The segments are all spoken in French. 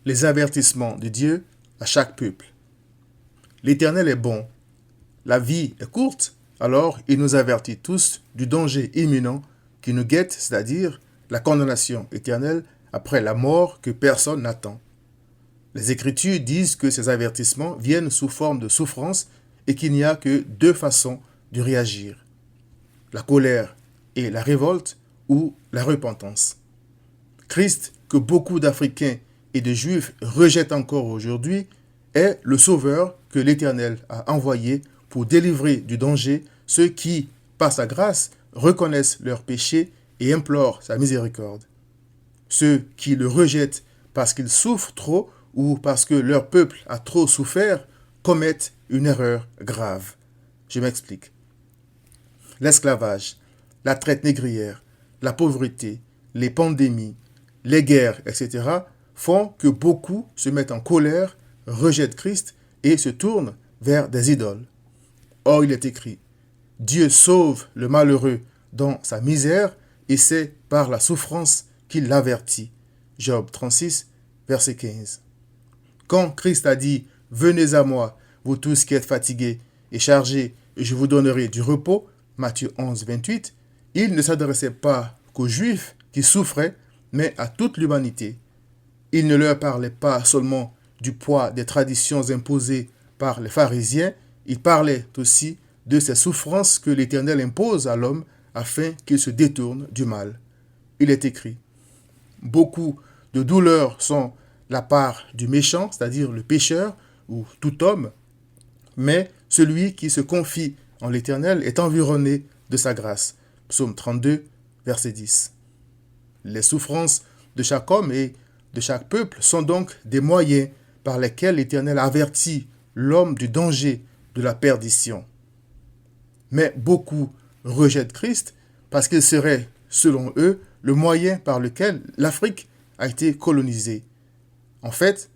Les avertissements de Dieu à chaque peuple. L'Éternel est bon. La vie est courte, alors il nous avertit tous du danger imminent qui nous guette, c'est-à-dire la condamnation éternelle après la mort que personne n'attend. Les Écritures disent que ces avertissements viennent sous forme de souffrance et qu'il n'y a que deux façons de réagir: la colère et la révolte ou la repentance. Christ, que beaucoup d'Africains et de Juifs rejettent encore aujourd'hui, est le Sauveur que l'Éternel a envoyé pour délivrer du danger ceux qui, par sa grâce, reconnaissent leurs péchés et implorent sa miséricorde. Ceux qui le rejettent parce qu'ils souffrent trop ou parce que leur peuple a trop souffert commettent une erreur grave. Je m'explique. L'esclavage, la traite négrière, la pauvreté, les pandémies, les guerres, etc. font que beaucoup se mettent en colère, rejettent Christ et se tournent vers des idoles. Or, il est écrit: Dieu sauve le malheureux dans sa misère et c'est par la souffrance qu'il l'avertit. Job 36, verset 15. Quand Christ a dit: Venez à moi, vous tous qui êtes fatigués et chargés, et je vous donnerai du repos, Matthieu 11, 28, il ne s'adressait pas qu'aux Juifs qui souffraient, mais à toute l'humanité. Il ne leur parlait pas seulement du poids des traditions imposées par les pharisiens, il parlait aussi de ces souffrances que l'Éternel impose à l'homme afin qu'il se détourne du mal. Il est écrit: Beaucoup de douleurs sont la part du méchant, c'est-à-dire le pécheur ou tout homme, mais celui qui se confie en l'Éternel est environné de sa grâce. Psaume 32, verset 10. Les souffrances de chaque homme et de chaque peuple sont donc des moyens par lesquels l'Éternel avertit l'homme du danger de la perdition. Mais beaucoup rejettent Christ parce qu'il serait, selon eux, le moyen par lequel l'Afrique a été colonisée. En fait,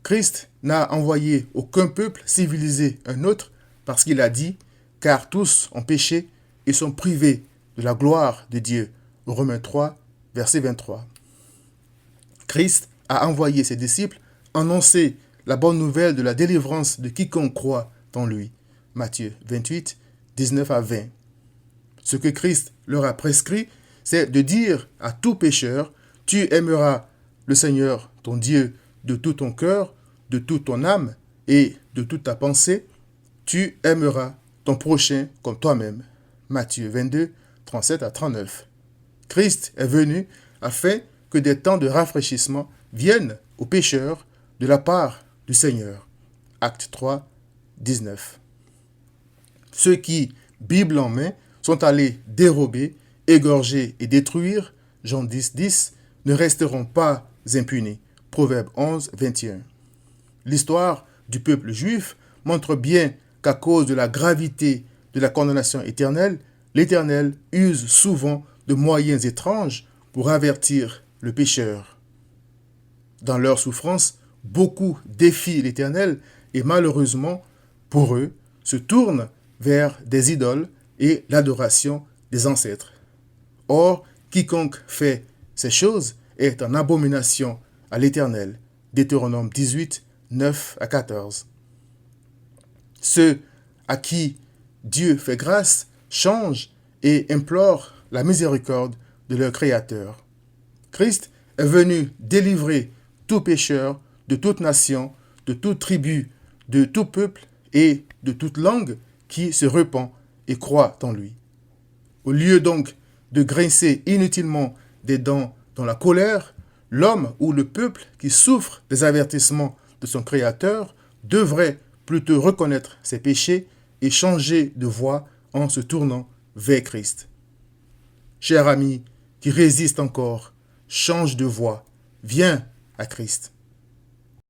Christ n'a envoyé aucun peuple civilisé un autre parce qu'il a dit: car tous ont péché et sont privés de la gloire de Dieu. Romains 3, verset 23. Christ a envoyé ses disciples annoncer la bonne nouvelle de la délivrance de quiconque croit en lui. Matthieu 28, 19 à 20. Ce que Christ leur a prescrit, c'est de dire à tout pécheur: tu aimeras le Seigneur, ton Dieu, de tout ton cœur, de toute ton âme et de toute ta pensée. Tu aimeras ton prochain comme toi-même. Matthieu 22, 37 à 39. Christ est venu afin que des temps de rafraîchissement viennent aux pécheurs de la part du Seigneur. Acte 3, 19. Ceux qui, Bible en main, sont allés dérober, égorger et détruire, Jean 10, 10, ne resteront pas impunis. Proverbe 11, 21. L'histoire du peuple juif montre bien qu'à cause de la gravité de la condamnation éternelle, l'Éternel use souvent de moyens étranges pour avertir le pécheur. Dans leur souffrance, beaucoup défient l'Éternel et malheureusement, pour eux, se tournent vers des idoles et l'adoration des ancêtres. Or, quiconque fait ces choses est en abomination à l'Éternel. Deutéronome 18, 9 à 14. Ceux à qui Dieu fait grâce changent et implorent la miséricorde de leur Créateur. Christ est venu délivrer tout pécheur de toute nation, de toute tribu, de tout peuple et de toute langue qui se repent et croit en lui. Au lieu donc de grincer inutilement des dents dans la colère, l'homme ou le peuple qui souffre des avertissements de son Créateur devrait plutôt reconnaître ses péchés et changer de voie en se tournant vers Christ. Cher ami qui résiste encore, change de voie, viens à Christ.